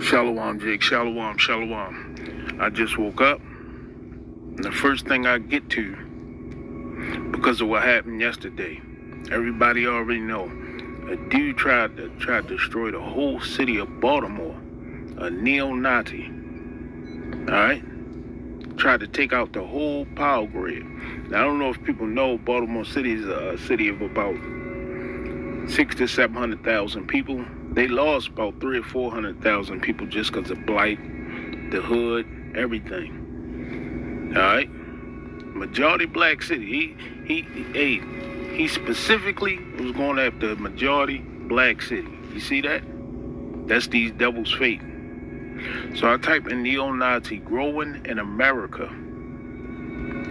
Shalom, Jake. Shalom, shalom. I just woke up. And the first thing I get to, because of what happened yesterday, everybody already know. A dude tried to destroy the whole city of Baltimore. A neo-Nazi. Alright? Tried to take out the whole power grid. Now, I don't know if people know Baltimore City is a city of about 600,000 to 700,000 people. They lost about 300,000 or 400,000 people just because of blight, the hood, everything. All right, majority black city. He specifically was going after majority black city. You see that? That's these devils' fate. So I type in neo-Nazi growing in America.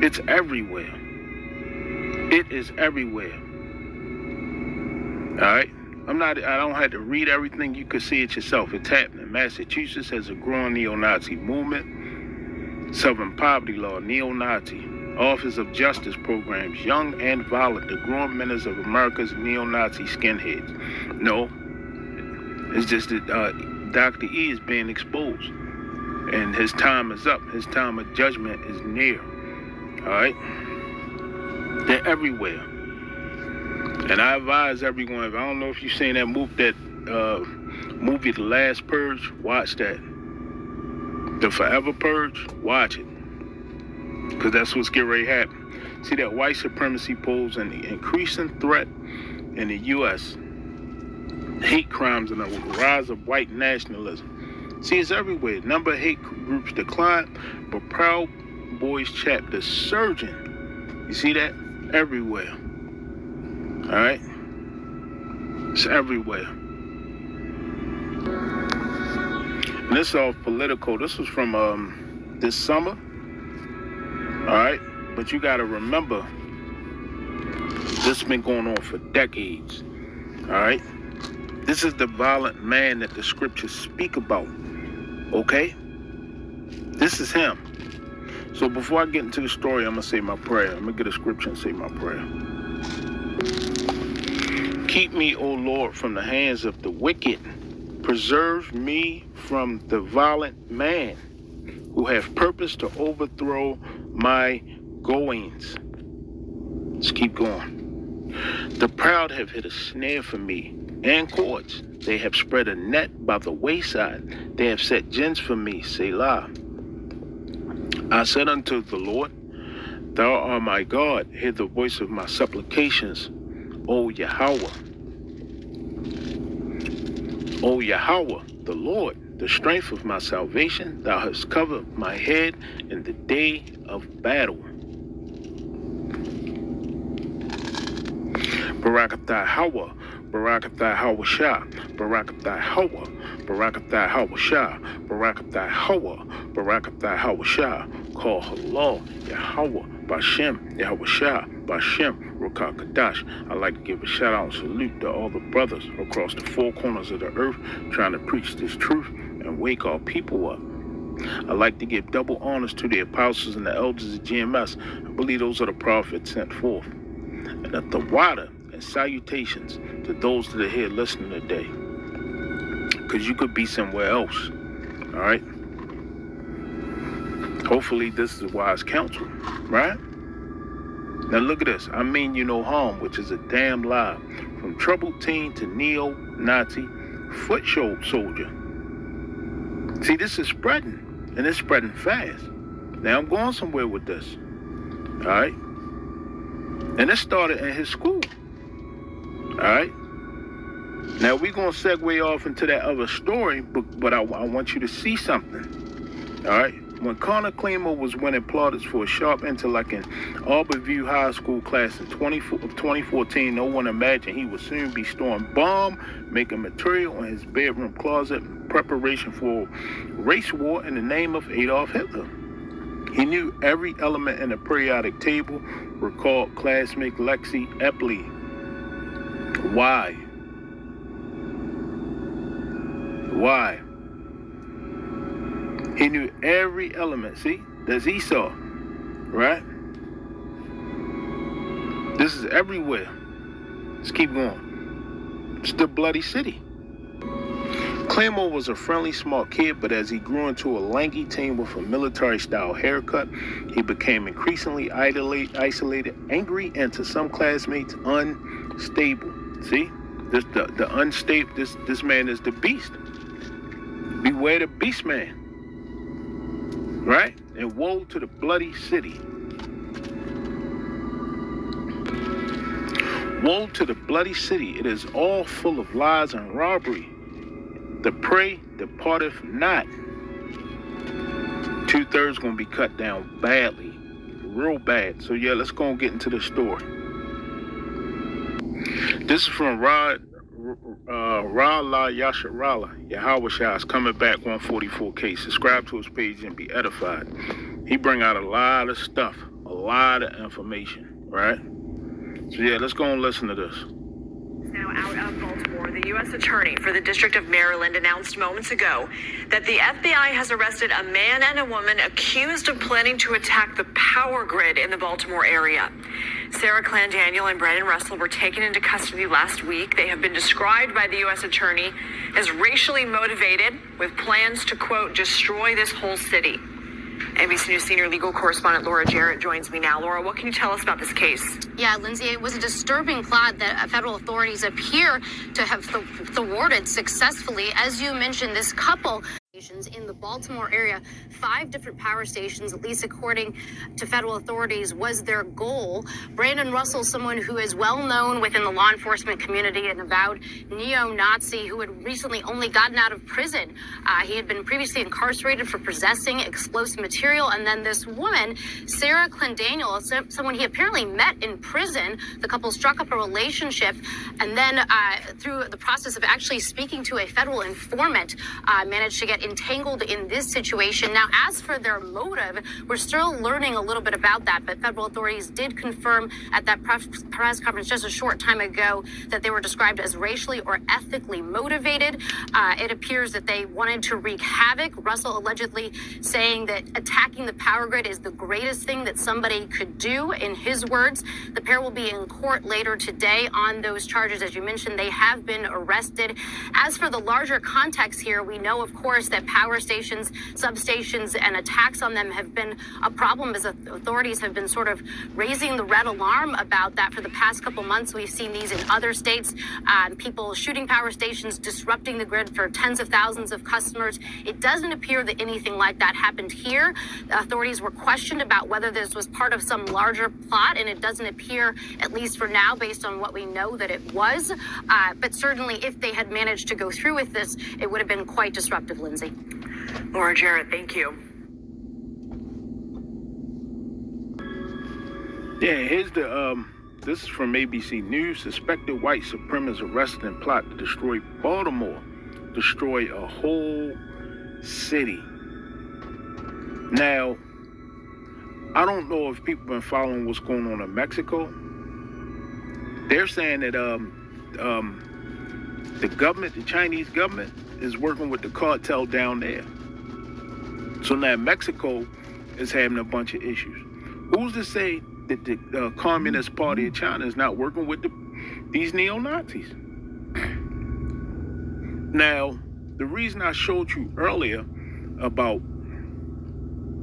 It's everywhere. It is everywhere. All right. I don't have to read everything. You could see it yourself. It's happening. Massachusetts has a growing neo-Nazi movement. Southern poverty law, neo-Nazi. Office of Justice programs, young and violent. The growing menace of America's neo-Nazi skinheads. No, it's just that Dr. E is being exposed. And his time is up. His time of judgment is near. All right? They're everywhere. And I advise everyone, I don't know if you've seen that movie, The Last Purge, watch that. The Forever Purge, watch it. Because that's what's getting ready to happen. See that white supremacy poses an increasing threat in the U.S. Hate crimes and the rise of white nationalism. See, it's everywhere. Number of hate groups decline, but Proud Boys chapter surging. You see that? Everywhere. All right, it's everywhere. And this is all political. This was from this summer. All right, but you got to remember, this has been going on for decades. All right, this is the violent man that the scriptures speak about. Okay, this is him. So before I get into the story, I'm gonna say my prayer. I'm gonna get a scripture and say my prayer. Keep me, O Lord, from the hands of the wicked. Preserve me from the violent man who have purpose to overthrow my goings. Let's keep going. The proud have hit a snare for me and cords. They have spread a net by the wayside. They have set gins for me, Selah. I said unto the Lord, Thou art my God. Hear the voice of my supplications, O Yahweh. O Yahweh, the Lord, the strength of my salvation, thou hast covered my head in the day of battle. Barakathai Hawa, Barakathai Hawa Shah, Barakathai Hawa, Barakathai Hawa Shah, Barakathai Hawa, Barakathai Hawa Shah, call Halal, Yahweh, Bashem, Yahweh Shah, Bashem, Rukakadash. I'd like to give a shout out and salute to all the brothers across the four corners of the earth trying to preach this truth and wake our people up. I'd like to give double honors to the apostles and the elders of GMS. I believe those are the prophets sent forth. And the Tawada and salutations to those that are here listening today. Because you could be somewhere else. All right? Hopefully this is wise counsel, right? Now look at this. I mean you no harm, which is a damn lie. From troubled teen to neo-Nazi foot soldier. See, this is spreading, and it's spreading fast. Now I'm going somewhere with this. All right? And it started in his school. All right? Now we're going to segue off into that other story, but I want you to see something. All right? When Connor Klima was winning plaudits for a sharp intellect in Auburn View High School class in 2014, no one imagined he would soon be storing bomb, making material in his bedroom closet in preparation for race war in the name of Adolf Hitler. He knew every element in the periodic table, recalled classmate Lexi Epley. Why? Why? He knew every element. See, that's Esau, right? This is everywhere. Let's keep going. It's the bloody city. Claymore was a friendly, smart kid, but as he grew into a lanky teen with a military-style haircut, he became increasingly isolated, angry, and to some classmates, unstable. See, the unstable. This man is the beast. Beware the beast man. Right? And woe to the bloody city. Woe to the bloody city. It is all full of lies and robbery. The prey departeth not. 2/3 going to be cut down badly. Real bad. So yeah, let's go and get into the story. This is from Ra La Yasharala. Yahweh Shah is coming back 144K. Subscribe to his page and be edified. He bring out a lot of stuff. A lot of information. Right? So yeah, let's go and listen to this. Now out of Baltimore, the U.S. Attorney for the District of Maryland announced moments ago that the FBI has arrested a man and a woman accused of planning to attack the power grid in the Baltimore area. Sarah Clandaniel and Brandon Russell were taken into custody last week. They have been described by the U.S. Attorney as racially motivated with plans to, quote, destroy this whole city. NBC News senior legal correspondent Laura Jarrett joins me now. Laura, what can you tell us about this case? Yeah, Lindsay, it was a disturbing plot that federal authorities appear to have thwarted successfully. As you mentioned, this couple in the Baltimore area, 5 different power stations, at least according to federal authorities, was their goal. Brandon Russell, someone who is well known within the law enforcement community, an avowed neo-Nazi who had recently only gotten out of prison. He had been previously incarcerated for possessing explosive material. And then this woman, Sarah Clandaniel, someone he apparently met in prison. The couple struck up a relationship. And then through the process of actually speaking to a federal informant, managed to get entangled in this situation. Now, as for their motive, we're still learning a little bit about that, but federal authorities did confirm at that press conference just a short time ago that they were described as racially or ethically motivated. It appears that they wanted to wreak havoc. Russell allegedly saying that attacking the power grid is the greatest thing that somebody could do, in his words. The pair will be in court later today on those charges. As you mentioned, they have been arrested. As for the larger context here, we know, of course, that power stations, substations, and attacks on them have been a problem, as authorities have been sort of raising the red alarm about that for the past couple months. We've seen these in other states, people shooting power stations, disrupting the grid for tens of thousands of customers. It doesn't appear that anything like that happened here. Authorities were questioned about whether this was part of some larger plot, and it doesn't appear, at least for now, based on what we know, that it was. But certainly, if they had managed to go through with this, it would have been quite disruptive, Lindsay. Laura Jarrett, thank you. Yeah, here's the this is from ABC News. Suspected white supremacists arrested in plot to destroy Baltimore, destroy a whole city. Now, I don't know if people have been following what's going on in Mexico. They're saying that the government, the Chinese government, is working with the cartel down there. So now Mexico is having a bunch of issues. Who's to say that the Communist Party of China is not working with these neo-Nazis? Now, the reason I showed you earlier about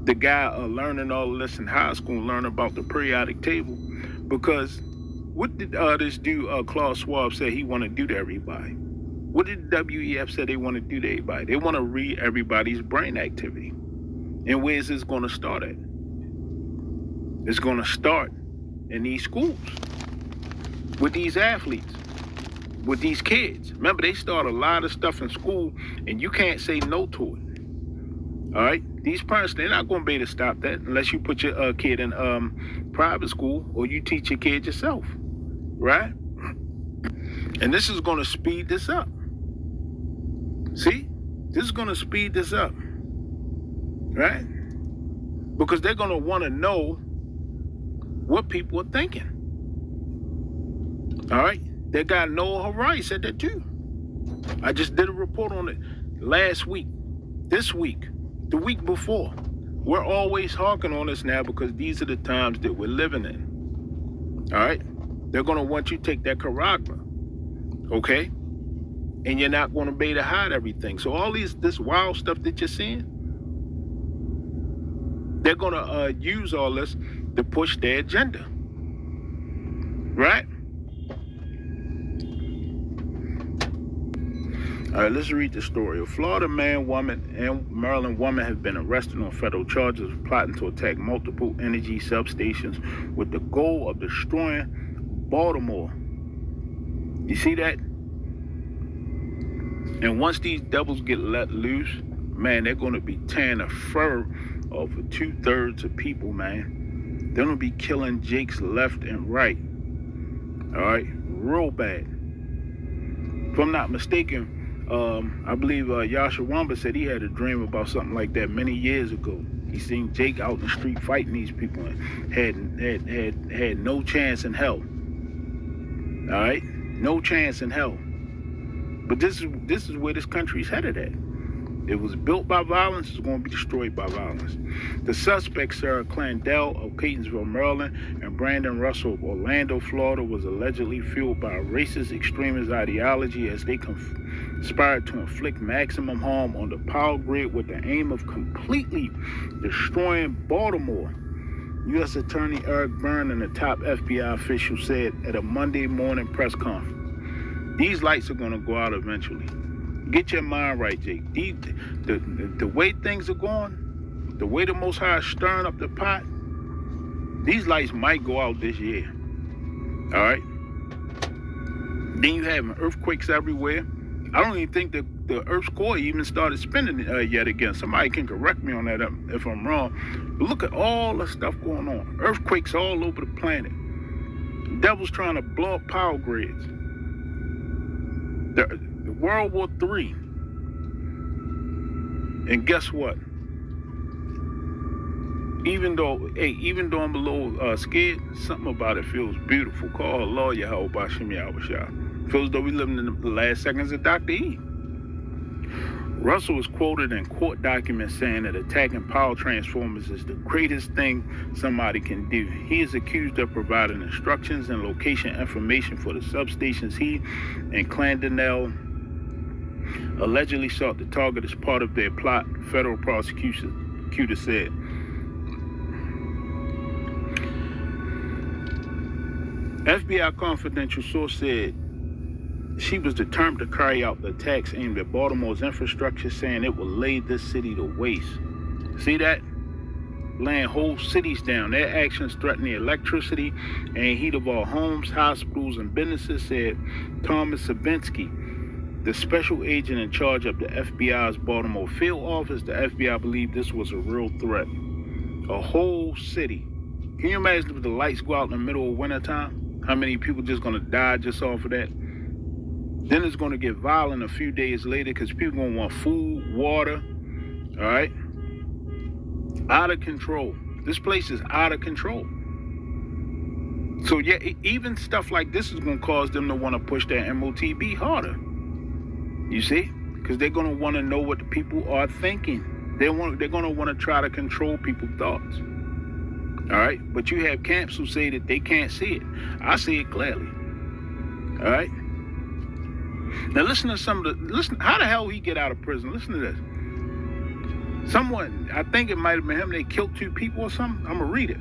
the guy learning all of this in high school, learning about the periodic table, because what did this dude, Klaus Schwab, say he want to do to everybody? What did WEF say they want to do to everybody? They want to read everybody's brain activity. And where is this going to start at? It's going to start in these schools, with these athletes, with these kids. Remember, they start a lot of stuff in school, and you can't say no to it. All right? These parents, they're not going to be able to stop that unless you put your kid in private school or you teach your kid yourself, right? And this is going to speed this up. See? This is going to speed this up, right? Because they're going to want to know what people are thinking. All right? That guy Noah Harai said that too. I just did a report on it last week, this week, the week before. We're always harking on this now because these are the times that we're living in. All right? They're going to want you to take that charagma. Okay? and you're not going to be able to hide everything. So all this wild stuff that you're seeing, they're going to use all this to push their agenda, right? All right, let's read the story. A Florida man, woman, and Maryland woman have been arrested on federal charges of plotting to attack multiple energy substations with the goal of destroying Baltimore. You see that? And once these devils get let loose, man, they're going to be tearing the fur off of 2/3 of people, man. They're going to be killing Jakes left and right. All right? Real bad. If I'm not mistaken, I believe Yashawamba said he had a dream about something like that many years ago. He seen Jake out in the street fighting these people and had no chance in hell. All right, no chance in hell. But this is where this country's headed at. It was built by violence. It's going to be destroyed by violence. The suspects, Sarah Clandell of Catonsville, Maryland, and Brandon Russell of Orlando, Florida, was allegedly fueled by a racist extremist ideology as they conspired to inflict maximum harm on the power grid with the aim of completely destroying Baltimore. U.S. Attorney Eric Byrne and a top FBI official said at a Monday morning press conference, "These lights are going to go out eventually. Get your mind right, Jake. The way things are going, the way the Most High is stirring up the pot, these lights might go out this year. All right? Then you have earthquakes everywhere. I don't even think that the Earth's core even started spinning yet again. Somebody can correct me on that if I'm wrong. But look at all the stuff going on. Earthquakes all over the planet. The devil's trying to blow up power grids. The World War III. And guess what? Even though I'm a little scared, something about it feels beautiful. Call Allah Yahweh Bashim Yahweh. Feels though we living in the last seconds of Dr. E. Russell was quoted in court documents saying that attacking power transformers is the greatest thing somebody can do. He is accused of providing instructions and location information for the substations he and Clandell allegedly sought to target as part of their plot, federal prosecutor said. FBI confidential source said she was determined to carry out the attacks aimed at Baltimore's infrastructure, saying it will lay this city to waste. See that? Laying whole cities down. Their actions threaten the electricity and heat of our homes, hospitals, and businesses, said Thomas Sabinsky, the special agent in charge of the FBI's Baltimore field office. The FBI believed this was a real threat. A whole city. Can you imagine if the lights go out in the middle of wintertime? How many people just going to die just off of that? Then it's going to get violent a few days later because people going to want food, water, all right? Out of control. This place is out of control. So, yeah, even stuff like this is going to cause them to want to push their MOTB harder. You see? Because they're going to want to know what the people are thinking. They're going to want to try to control people's thoughts. All right? But you have camps who say that they can't see it. I see it clearly. All right? Now listen to listen, how the hell he get out of prison? Listen to this. Someone, I think it might have been him, they killed 2 people or something. I'm going to read it.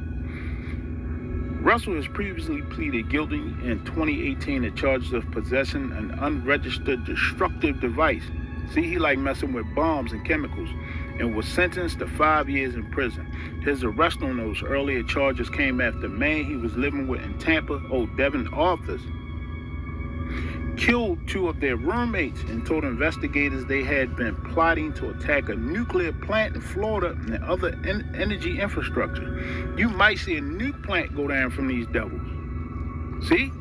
Russell has previously pleaded guilty in 2018 to charges of possessing an unregistered destructive device. See, he like messing with bombs and chemicals, and was sentenced to 5 years in prison. His arrest on those earlier charges came after the man he was living with in Tampa, Devin Arthurs, killed 2 of their roommates and told investigators they had been plotting to attack a nuclear plant in Florida and other energy infrastructure. You might see a nuke plant go down from these devils. See?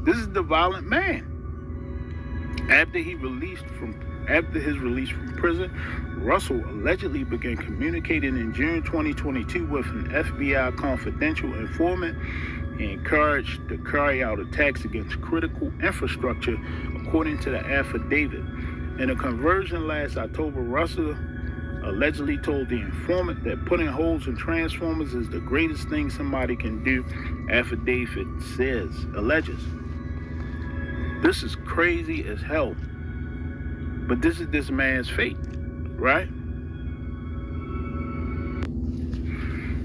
This is the violent man. After his release from prison, Russell allegedly began communicating in June 2022 with an FBI confidential informant and encouraged to carry out attacks against critical infrastructure, according to the affidavit. In a conversion last October, Russell allegedly told the informant that putting holes in transformers is the greatest thing somebody can do, affidavit alleges. This is crazy as hell. But this is this man's fate, right?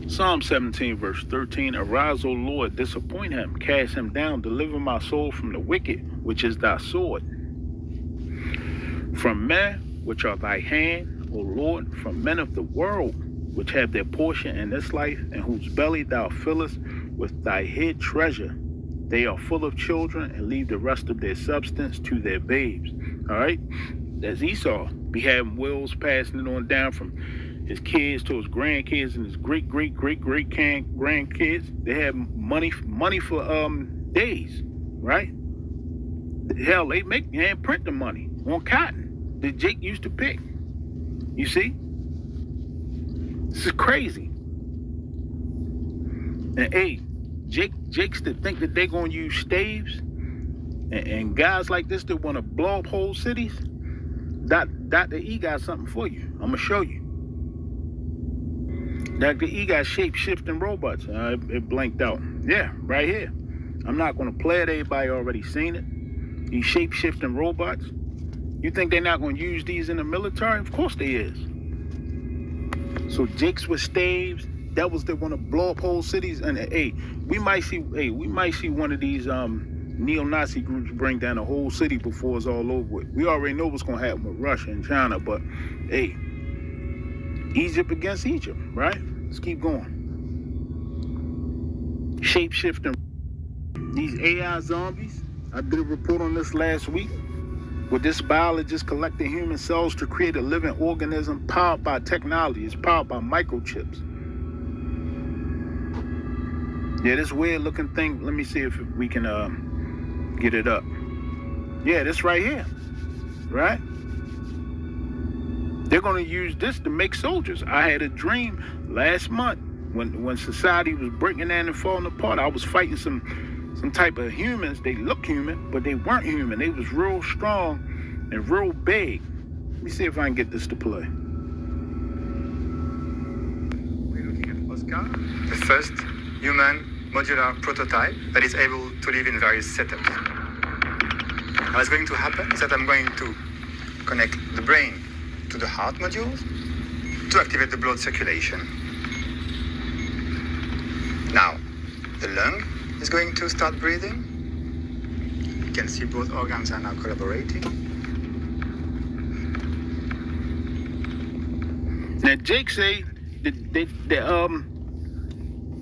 Psalm 17, verse 13, arise, O Lord, disappoint him, cast him down, deliver my soul from the wicked, which is thy sword. From men, which are thy hand, O Lord, from men of the world, which have their portion in this life, and whose belly thou fillest with thy hid treasure. They are full of children, and leave the rest of their substance to their babes. All right? That's Esau. Be having wills passing it on down from his kids to his grandkids and his grandkids. They have money for days, right? Hell, they print the money on cotton that Jake used to pick. You see? This is crazy. And hey, Jakes that think that they're gonna use staves and guys like this that want to blow up whole cities. Dr. E got something for you. I'm gonna show you. Dr. E got shape-shifting robots. It blanked out. Yeah, right here. I'm not gonna play it. Everybody already seen it. These shape-shifting robots. You think they're not gonna use these in the military? Of course they is. So Jakes with staves, devils that want to blow up whole cities, and hey, we might see one of these neo-Nazi groups bring down a whole city before it's all over with. We already know what's gonna happen with Russia and China, but hey, Egypt against Egypt, right? Let's keep going. Shape-shifting. These AI zombies, I did a report on this last week, with this biologist collecting human cells to create a living organism powered by technology. It's powered by microchips. Yeah, this weird looking thing, let me see if we can get it up. Yeah, this right here, right? They're gonna use this to make soldiers. I had a dream last month when society was breaking down and falling apart. I was fighting some type of humans. They look human, but they weren't human. They was real strong and real big. Let me see if I can get this to play. We're looking at Oscar, the first human modular prototype that is able to live in various setups. Now, what's going to happen is that I'm going to connect the brain to the heart modules to activate the blood circulation. Now, the lung is going to start breathing. You can see both organs are now collaborating. Now Jake say that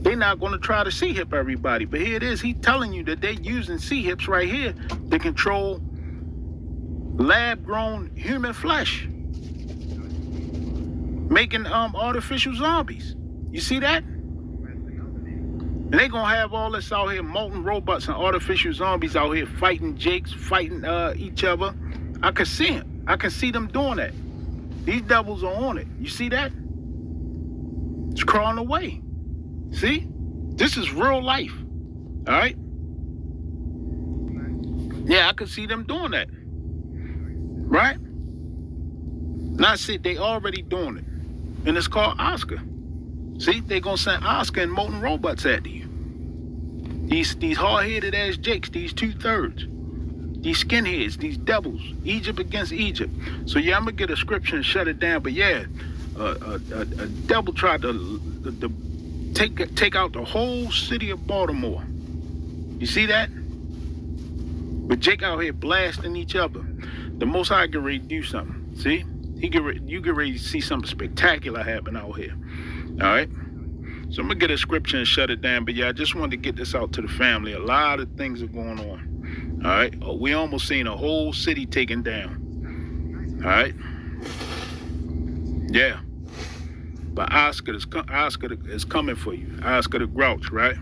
they're not going to try to C-hip everybody, but here it is. He's telling you that they're using C-hips right here to control lab-grown human flesh, making artificial zombies. You see that? And they gonna have all this out here, molten robots and artificial zombies out here fighting Jakes, fighting each other. I can see them. I can see them doing that. These devils are on it. You see that? It's crawling away. See? This is real life. All right? Yeah, I can see them doing that. Right? Now, see, they already doing it. And it's called Oscar. See, they're going to send Oscar and molten robots after you. These hard-headed ass Jakes, these 2/3. These skinheads, these devils. Egypt against Egypt. So, yeah, I'm going to get a scripture and shut it down. But, yeah, a devil tried to take out the whole city of Baltimore. You see that? But Jake out here blasting each other. The Most High get ready to do something. See? You get ready to see something spectacular happen out here. All right? So I'm going to get a scripture and shut it down. But, yeah, I just wanted to get this out to the family. A lot of things are going on. All right? We almost seen a whole city taken down. All right? Yeah. But Oscar is coming for you. Oscar the Grouch, right?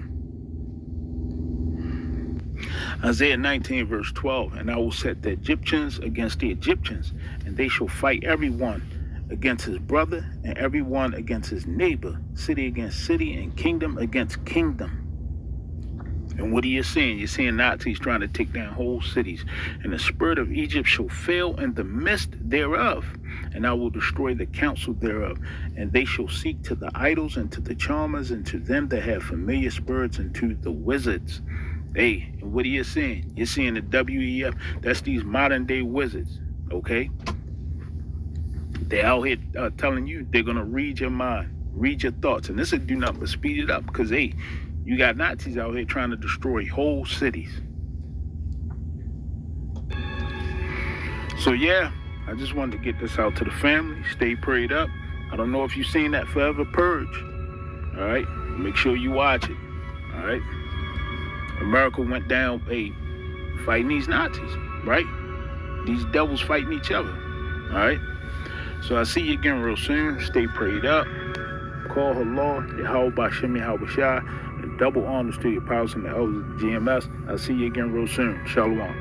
Isaiah 19, verse 12. And I will set the Egyptians against the Egyptians, and they shall fight everyone against his brother, and everyone against his neighbor, city against city, and kingdom against kingdom. And what are you seeing? You're seeing Nazis trying to take down whole cities. And the spirit of Egypt shall fail in the midst thereof, and I will destroy the counsel thereof. And they shall seek to the idols, and to the charmers, and to them that have familiar spirits, and to the wizards. Hey, and what are you seeing? You're seeing the WEF. That's these modern day wizards, okay? They're out here telling you they're gonna read your mind, read your thoughts, and this will do nothing but speed it up. Because hey, you got Nazis out here trying to destroy whole cities. So yeah, I just wanted to get this out to the family. Stay prayed up. I don't know if you've seen that Forever Purge. All right, make sure you watch it. All right, America went down, fighting these Nazis, right? These devils fighting each other. All right. So I'll see you again real soon. Stay prayed up. Call her Lord, Yahweh Bashemi Hawashai, and double honors to your powers and the elders of GMS. I'll see you again real soon. Shalom.